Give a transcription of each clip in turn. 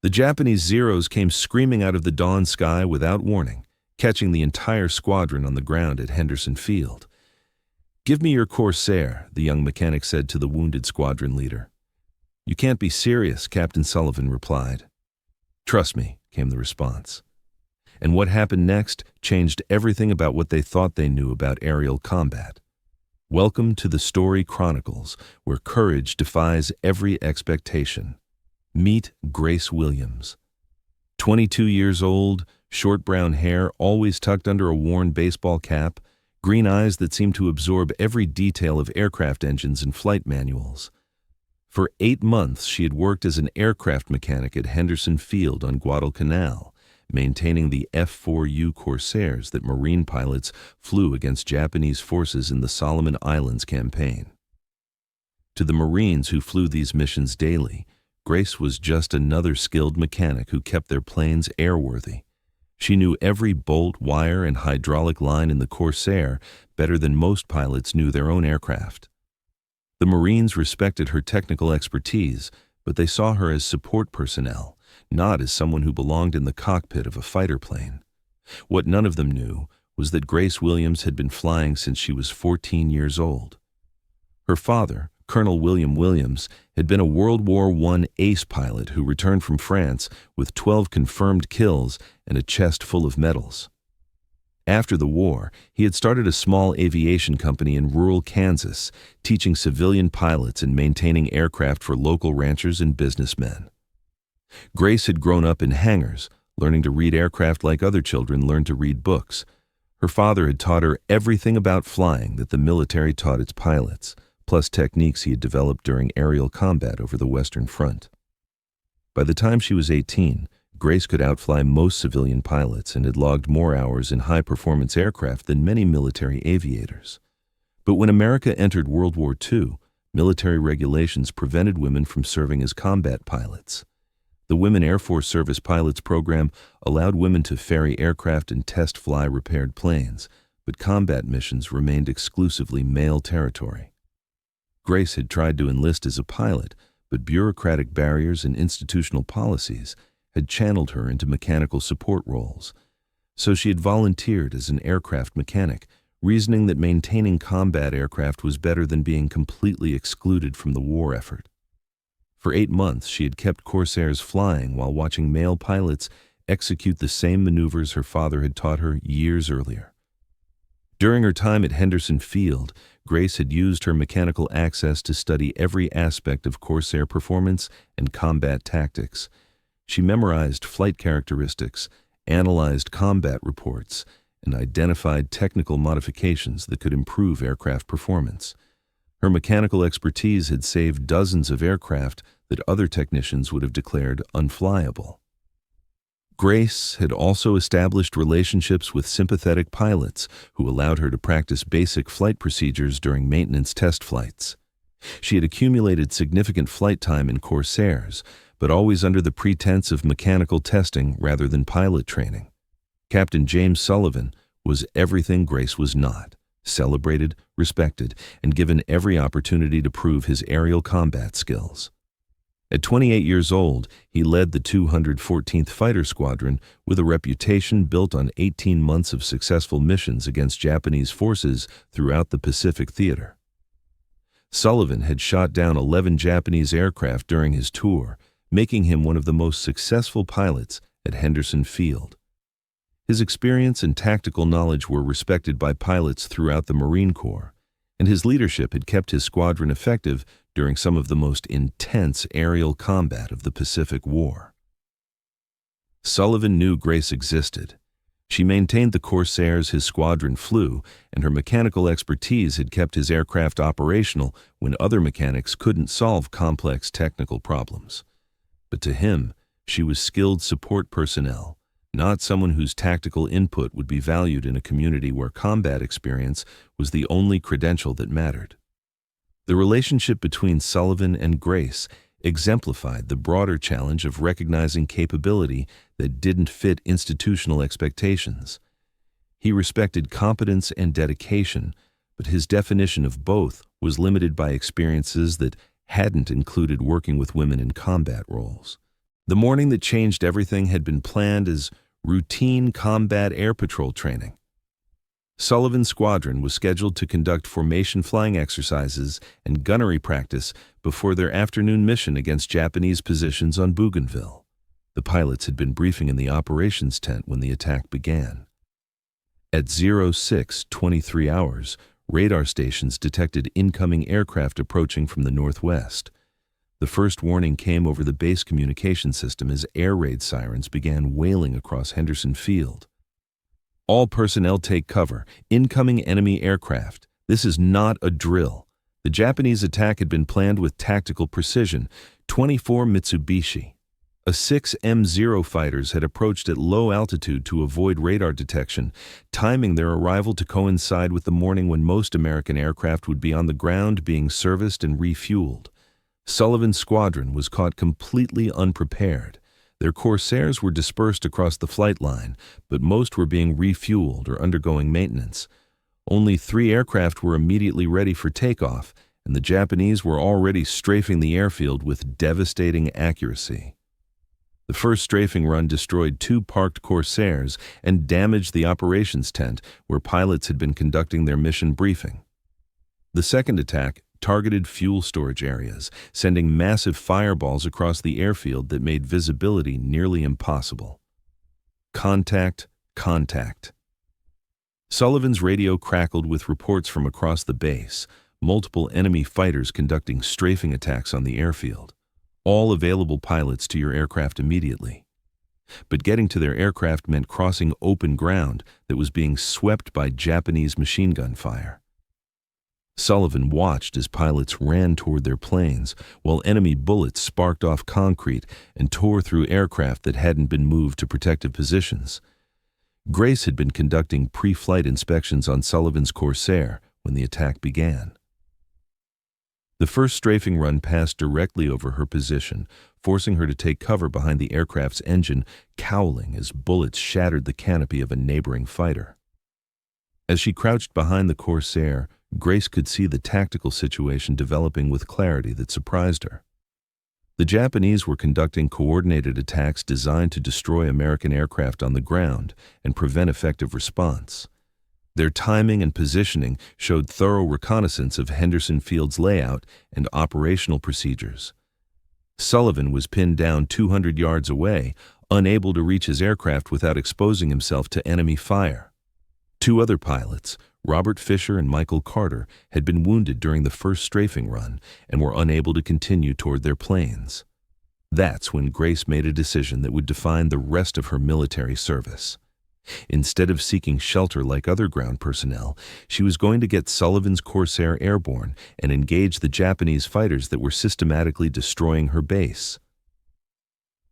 The Japanese Zeros came screaming out of the dawn sky without warning, catching the entire squadron on the ground at Henderson Field. "Give me your Corsair," the young mechanic said to the wounded squadron leader. "You can't be serious," Captain Sullivan replied. "Trust me," came the response. And what happened next changed everything about what they thought they knew about aerial combat. Welcome to the Story Chronicles, where courage defies every expectation. Meet Grace Williams. 22 years old, short brown hair always tucked under a worn baseball cap, green eyes that seemed to absorb every detail of aircraft engines and flight manuals. For 8 months, she had worked as an aircraft mechanic at Henderson Field on Guadalcanal, maintaining the F-4U Corsairs that Marine pilots flew against Japanese forces in the Solomon Islands campaign. To the Marines who flew these missions daily, Grace was just another skilled mechanic who kept their planes airworthy. She knew every bolt, wire, and hydraulic line in the Corsair better than most pilots knew their own aircraft. The Marines respected her technical expertise, but they saw her as support personnel, not as someone who belonged in the cockpit of a fighter plane. What none of them knew was that Grace Williams had been flying since she was 14 years old. Her father, Colonel William Williams, had been a World War I ace pilot who returned from France with 12 confirmed kills and a chest full of medals. After the war, he had started a small aviation company in rural Kansas, teaching civilian pilots and maintaining aircraft for local ranchers and businessmen. Grace had grown up in hangars, learning to read aircraft like other children learned to read books. Her father had taught her everything about flying that the military taught its pilots, plus techniques he had developed during aerial combat over the Western Front. By the time she was 18, Grace could outfly most civilian pilots and had logged more hours in high-performance aircraft than many military aviators. But when America entered World War II, military regulations prevented women from serving as combat pilots. The Women Air Force Service Pilots program allowed women to ferry aircraft and test fly repaired planes, but combat missions remained exclusively male territory. Grace had tried to enlist as a pilot, but bureaucratic barriers and institutional policies had channeled her into mechanical support roles. So she had volunteered as an aircraft mechanic, reasoning that maintaining combat aircraft was better than being completely excluded from the war effort. For 8 months, she had kept Corsairs flying while watching male pilots execute the same maneuvers her father had taught her years earlier. During her time at Henderson Field, Grace had used her mechanical access to study every aspect of Corsair performance and combat tactics. She memorized flight characteristics, analyzed combat reports, and identified technical modifications that could improve aircraft performance. Her mechanical expertise had saved dozens of aircraft that other technicians would have declared unflyable. Grace had also established relationships with sympathetic pilots who allowed her to practice basic flight procedures during maintenance test flights. She had accumulated significant flight time in Corsairs, but always under the pretense of mechanical testing rather than pilot training. Captain James Sullivan was everything Grace was not: celebrated, respected, and given every opportunity to prove his aerial combat skills. At 28 years old, he led the 214th Fighter Squadron with a reputation built on 18 months of successful missions against Japanese forces throughout the Pacific Theater. Sullivan had shot down 11 Japanese aircraft during his tour, making him one of the most successful pilots at Henderson Field. His experience and tactical knowledge were respected by pilots throughout the Marine Corps, and his leadership had kept his squadron effective during some of the most intense aerial combat of the Pacific War. Sullivan knew Grace existed. She maintained the Corsairs his squadron flew, and her mechanical expertise had kept his aircraft operational when other mechanics couldn't solve complex technical problems. But to him, she was skilled support personnel, not someone whose tactical input would be valued in a community where combat experience was the only credential that mattered. The relationship between Sullivan and Grace exemplified the broader challenge of recognizing capability that didn't fit institutional expectations. He respected competence and dedication, but his definition of both was limited by experiences that hadn't included working with women in combat roles. The morning that changed everything had been planned as routine combat air patrol training. Sullivan's squadron was scheduled to conduct formation flying exercises and gunnery practice before their afternoon mission against Japanese positions on Bougainville. The pilots had been briefing in the operations tent when the attack began. At 06:23 hours, radar stations detected incoming aircraft approaching from the northwest. The first warning came over the base communication system as air raid sirens began wailing across Henderson Field. All personnel take cover. Incoming enemy aircraft. This is not a drill. The Japanese attack had been planned with tactical precision. 24 Mitsubishi A6M Zero fighters had approached at low altitude to avoid radar detection, timing their arrival to coincide with the morning when most American aircraft would be on the ground being serviced and refueled. Sullivan's squadron was caught completely unprepared. Their Corsairs were dispersed across the flight line, but most were being refueled or undergoing maintenance. Only 3 aircraft were immediately ready for takeoff, and the Japanese were already strafing the airfield with devastating accuracy. The first strafing run destroyed 2 parked Corsairs and damaged the operations tent where pilots had been conducting their mission briefing. The second attack targeted fuel storage areas, sending massive fireballs across the airfield that made visibility nearly impossible. Contact, contact. Sullivan's radio crackled with reports from across the base, multiple enemy fighters conducting strafing attacks on the airfield. All available pilots to your aircraft immediately. But getting to their aircraft meant crossing open ground that was being swept by Japanese machine gun fire. Sullivan watched as pilots ran toward their planes, while enemy bullets sparked off concrete and tore through aircraft that hadn't been moved to protective positions. Grace had been conducting pre-flight inspections on Sullivan's Corsair when the attack began. The first strafing run passed directly over her position, forcing her to take cover behind the aircraft's engine, cowling as bullets shattered the canopy of a neighboring fighter. As she crouched behind the Corsair, Grace could see the tactical situation developing with clarity that surprised her. The Japanese were conducting coordinated attacks designed to destroy American aircraft on the ground and prevent effective response. Their timing and positioning showed thorough reconnaissance of Henderson Field's layout and operational procedures. Sullivan was pinned down 200 yards away, unable to reach his aircraft without exposing himself to enemy fire. 2 other pilots, Robert Fisher and Michael Carter, had been wounded during the first strafing run and were unable to continue toward their planes. That's when Grace made a decision that would define the rest of her military service. Instead of seeking shelter like other ground personnel, she was going to get Sullivan's Corsair airborne and engage the Japanese fighters that were systematically destroying her base.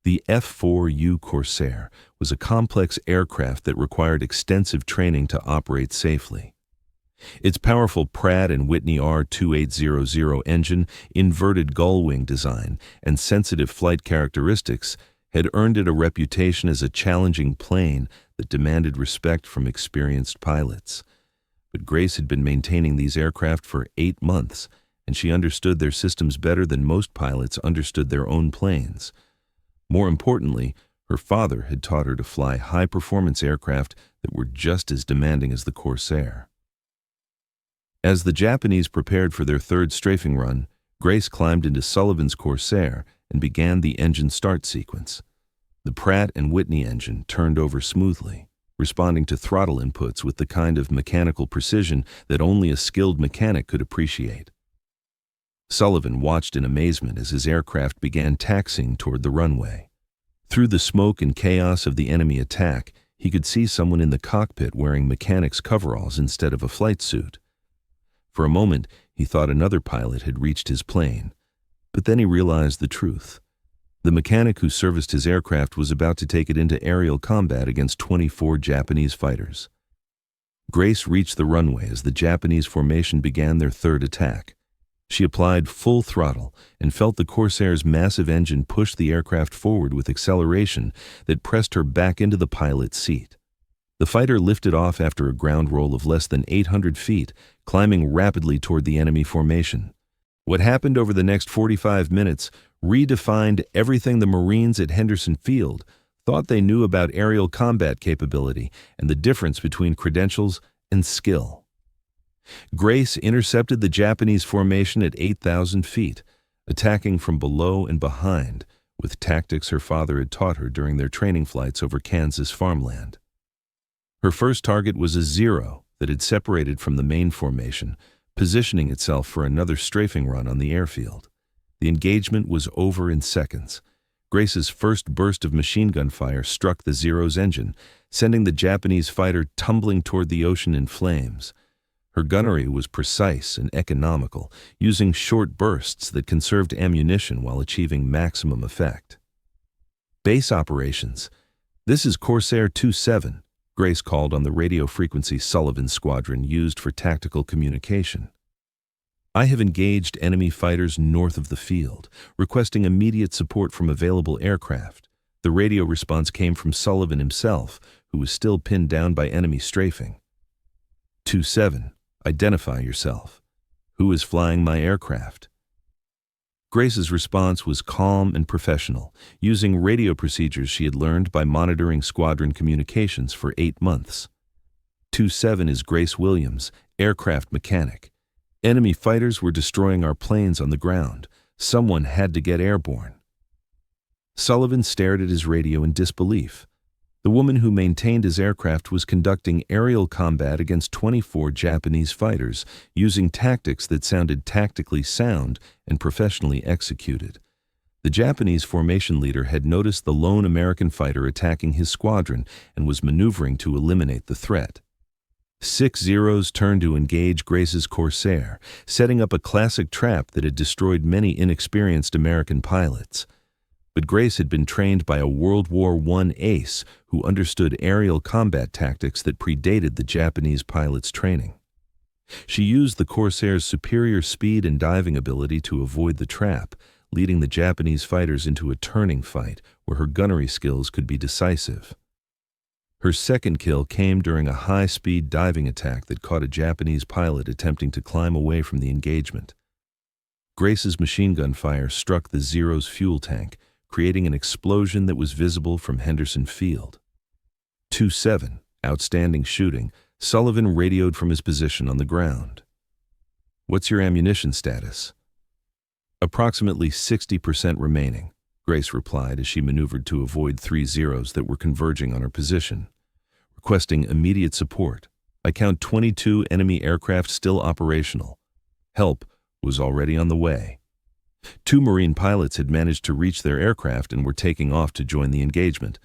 The F-4U Corsair was a complex aircraft that required extensive training to operate safely. Its powerful Pratt & Whitney R2800 engine, inverted gull-wing design, and sensitive flight characteristics had earned it a reputation as a challenging plane that demanded respect from experienced pilots. But Grace had been maintaining these aircraft for 8 months, and she understood their systems better than most pilots understood their own planes. More importantly, her father had taught her to fly high-performance aircraft that were just as demanding as the Corsair. As the Japanese prepared for their third strafing run, Grace climbed into Sullivan's Corsair and began the engine start sequence. The Pratt & Whitney engine turned over smoothly, responding to throttle inputs with the kind of mechanical precision that only a skilled mechanic could appreciate. Sullivan watched in amazement as his aircraft began taxiing toward the runway. Through the smoke and chaos of the enemy attack, he could see someone in the cockpit wearing mechanic's coveralls instead of a flight suit. For a moment, he thought another pilot had reached his plane, but then he realized the truth. The mechanic who serviced his aircraft was about to take it into aerial combat against 24 Japanese fighters. Grace reached the runway as the Japanese formation began their third attack. She applied full throttle and felt the Corsair's massive engine push the aircraft forward with acceleration that pressed her back into the pilot's seat. The fighter lifted off after a ground roll of less than 800 feet, climbing rapidly toward the enemy formation. What happened over the next 45 minutes redefined everything the Marines at Henderson Field thought they knew about aerial combat capability and the difference between credentials and skill. Grace intercepted the Japanese formation at 8,000 feet, attacking from below and behind, with tactics her father had taught her during their training flights over Kansas farmland. Her first target was a Zero that had separated from the main formation, positioning itself for another strafing run on the airfield. The engagement was over in seconds. Grace's first burst of machine gun fire struck the Zero's engine, sending the Japanese fighter tumbling toward the ocean in flames. Her gunnery was precise and economical, using short bursts that conserved ammunition while achieving maximum effect. Base operations. "This is Corsair 27, Grace called on the radio frequency Sullivan Squadron used for tactical communication. "I have engaged enemy fighters north of the field, requesting immediate support from available aircraft." The radio response came from Sullivan himself, who was still pinned down by enemy strafing. 27. Identify yourself. "Who is flying my aircraft?" Grace's response was calm and professional, using radio procedures she had learned by monitoring squadron communications for 8 months. 27 is Grace Williams, aircraft mechanic. "Enemy fighters were destroying our planes on the ground. Someone had to get airborne." Sullivan stared at his radio in disbelief. The woman who maintained his aircraft was conducting aerial combat against 24 Japanese fighters, using tactics that sounded tactically sound and professionally executed. The Japanese formation leader had noticed the lone American fighter attacking his squadron and was maneuvering to eliminate the threat. 6 Zeros turned to engage Grace's Corsair, setting up a classic trap that had destroyed many inexperienced American pilots. But Grace had been trained by a World War I ace who understood aerial combat tactics that predated the Japanese pilot's training. She used the Corsair's superior speed and diving ability to avoid the trap, leading the Japanese fighters into a turning fight where her gunnery skills could be decisive. Her second kill came during a high-speed diving attack that caught a Japanese pilot attempting to climb away from the engagement. Grace's machine gun fire struck the Zero's fuel tank, creating an explosion that was visible from Henderson Field. 2-7, outstanding shooting, Sullivan radioed from his position on the ground. "What's your ammunition status?" "Approximately 60% remaining," Grace replied as she maneuvered to avoid 3 Zeros that were converging on her position. "Requesting immediate support. I count 22 enemy aircraft still operational. Help was already on the way." 2 Marine pilots had managed to reach their aircraft and were taking off to join the engagement.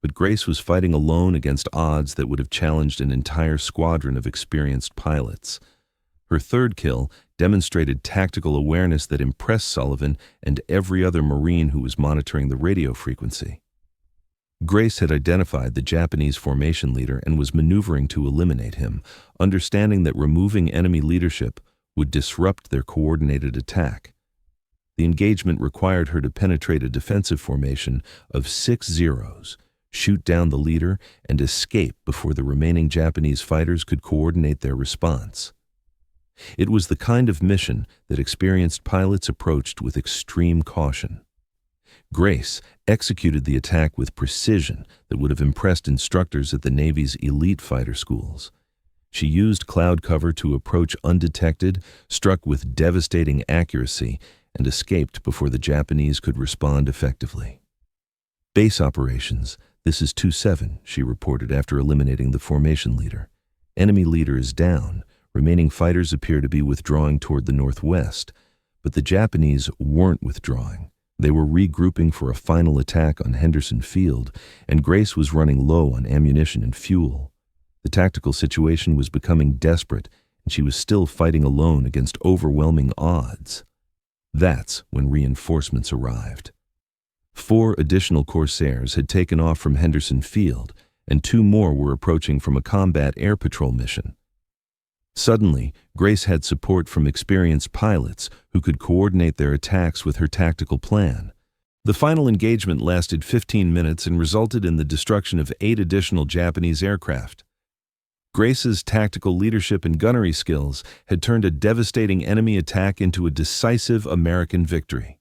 But Grace was fighting alone against odds that would have challenged an entire squadron of experienced pilots. Her third kill demonstrated tactical awareness that impressed Sullivan and every other Marine who was monitoring the radio frequency. Grace had identified the Japanese formation leader and was maneuvering to eliminate him, understanding that removing enemy leadership would disrupt their coordinated attack. The engagement required her to penetrate a defensive formation of 6 Zeros, shoot down the leader, and escape before the remaining Japanese fighters could coordinate their response. It was the kind of mission that experienced pilots approached with extreme caution. Grace executed the attack with precision that would have impressed instructors at the Navy's elite fighter schools. She used cloud cover to approach undetected, struck with devastating accuracy, and escaped before the Japanese could respond effectively. "Base operations. This is 2-7, she reported after eliminating the formation leader. "Enemy leader is down. Remaining fighters appear to be withdrawing toward the northwest, but the Japanese weren't withdrawing. They were regrouping for a final attack on Henderson Field, and Grace was running low on ammunition and fuel. The tactical situation was becoming desperate, and she was still fighting alone against overwhelming odds. That's when reinforcements arrived. 4 additional Corsairs had taken off from Henderson Field, and 2 more were approaching from a combat air patrol mission. Suddenly, Grace had support from experienced pilots who could coordinate their attacks with her tactical plan. The final engagement lasted 15 minutes and resulted in the destruction of 8 additional Japanese aircraft. Grace's tactical leadership and gunnery skills had turned a devastating enemy attack into a decisive American victory.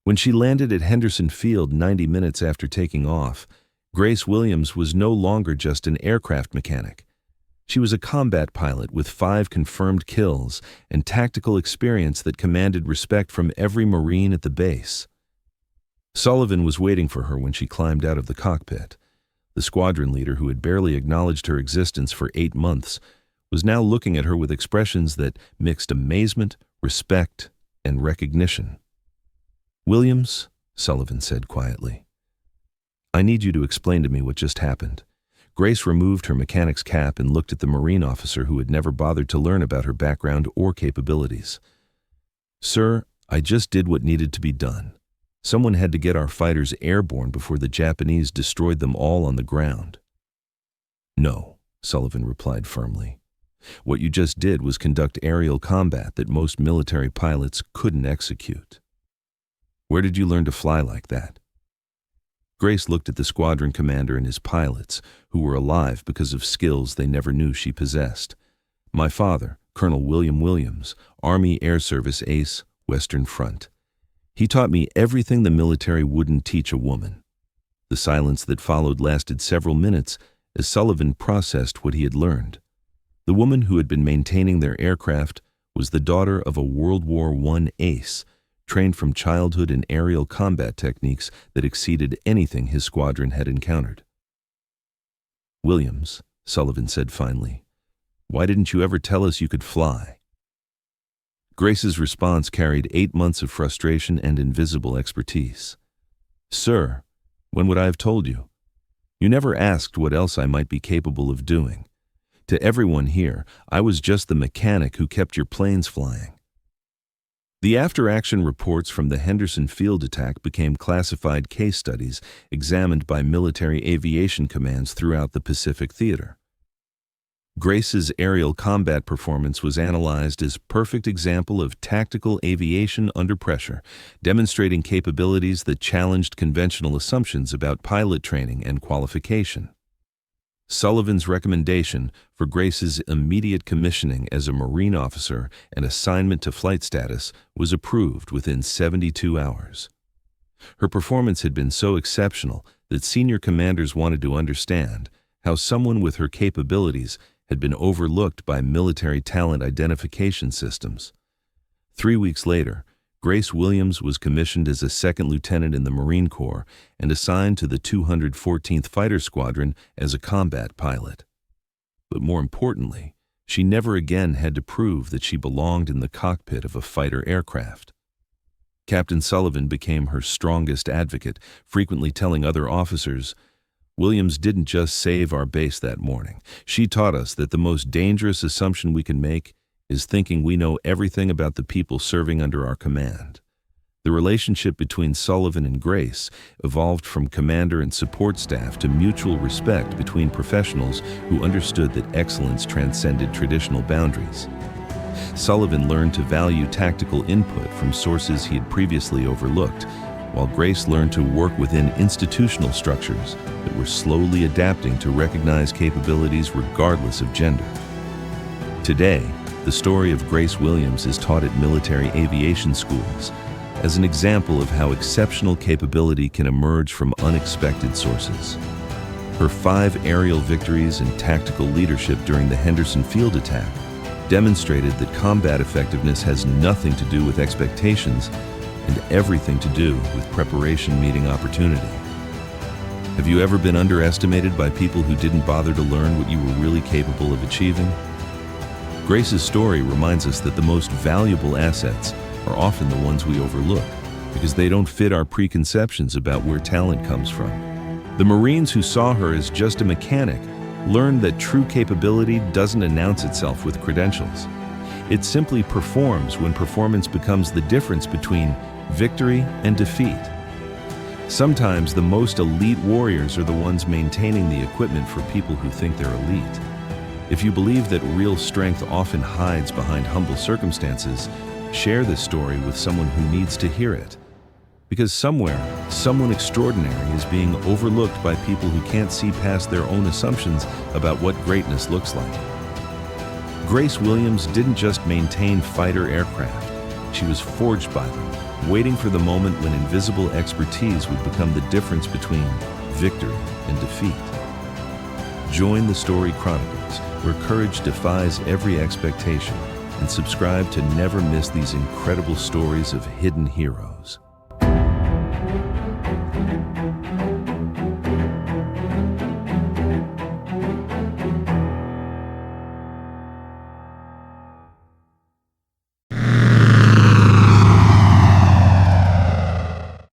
When she landed at Henderson Field 90 minutes after taking off, Grace Williams was no longer just an aircraft mechanic. She was a combat pilot with 5 confirmed kills and tactical experience that commanded respect from every Marine at the base. Sullivan was waiting for her when she climbed out of the cockpit. The squadron leader, who had barely acknowledged her existence for 8 months, was now looking at her with expressions that mixed amazement, respect, and recognition. "Williams," Sullivan said quietly, "I need you to explain to me what just happened." Grace removed her mechanic's cap and looked at the Marine officer who had never bothered to learn about her background or capabilities. "Sir, I just did what needed to be done. Someone had to get our fighters airborne before the Japanese destroyed them all on the ground." "No," Sullivan replied firmly. "What you just did was conduct aerial combat that most military pilots couldn't execute. Where did you learn to fly like that?" Grace looked at the squadron commander and his pilots, who were alive because of skills they never knew she possessed. "My father, Colonel William Williams, Army Air Service Ace, Western Front. He taught me everything the military wouldn't teach a woman." The silence that followed lasted several minutes as Sullivan processed what he had learned. The woman who had been maintaining their aircraft was the daughter of a World War I ace, trained from childhood in aerial combat techniques that exceeded anything his squadron had encountered. "Williams," Sullivan said finally, "why didn't you ever tell us you could fly?" Grace's response carried 8 months of frustration and invisible expertise. "Sir, when would I have told you? You never asked what else I might be capable of doing. To everyone here, I was just the mechanic who kept your planes flying." The after-action reports from the Henderson Field attack became classified case studies examined by military aviation commands throughout the Pacific Theater. Grace's aerial combat performance was analyzed as a perfect example of tactical aviation under pressure, demonstrating capabilities that challenged conventional assumptions about pilot training and qualification. Sullivan's recommendation for Grace's immediate commissioning as a Marine officer and assignment to flight status was approved within 72 hours. Her performance had been so exceptional that senior commanders wanted to understand how someone with her capabilities had been overlooked by military talent identification systems. 3 weeks later, Grace Williams was commissioned as a second lieutenant in the Marine Corps and assigned to the 214th Fighter Squadron as a combat pilot. But more importantly, she never again had to prove that she belonged in the cockpit of a fighter aircraft. Captain Sullivan became her strongest advocate, frequently telling other officers, "Williams didn't just save our base that morning. She taught us that the most dangerous assumption we can make is thinking we know everything about the people serving under our command." The relationship between Sullivan and Grace evolved from commander and support staff to mutual respect between professionals who understood that excellence transcended traditional boundaries. Sullivan learned to value tactical input from sources he had previously overlooked, while Grace learned to work within institutional structures that were slowly adapting to recognize capabilities regardless of gender. Today, the story of Grace Williams is taught at military aviation schools as an example of how exceptional capability can emerge from unexpected sources. Her 5 aerial victories and tactical leadership during the Henderson Field attack demonstrated that combat effectiveness has nothing to do with expectations and everything to do with preparation meeting opportunity. Have you ever been underestimated by people who didn't bother to learn what you were really capable of achieving? Grace's story reminds us that the most valuable assets are often the ones we overlook because they don't fit our preconceptions about where talent comes from. The Marines who saw her as just a mechanic learned that true capability doesn't announce itself with credentials. It simply performs when performance becomes the difference between victory and defeat. Sometimes the most elite warriors are the ones maintaining the equipment for people who think they're elite. If you believe that real strength often hides behind humble circumstances, share this story with someone who needs to hear it. Because somewhere, someone extraordinary is being overlooked by people who can't see past their own assumptions about what greatness looks like. Grace Williams didn't just maintain fighter aircraft. She was forged by them, waiting for the moment when invisible expertise would become the difference between victory and defeat. Join the Story Chronicles, where courage defies every expectation, and subscribe to never miss these incredible stories of hidden heroes.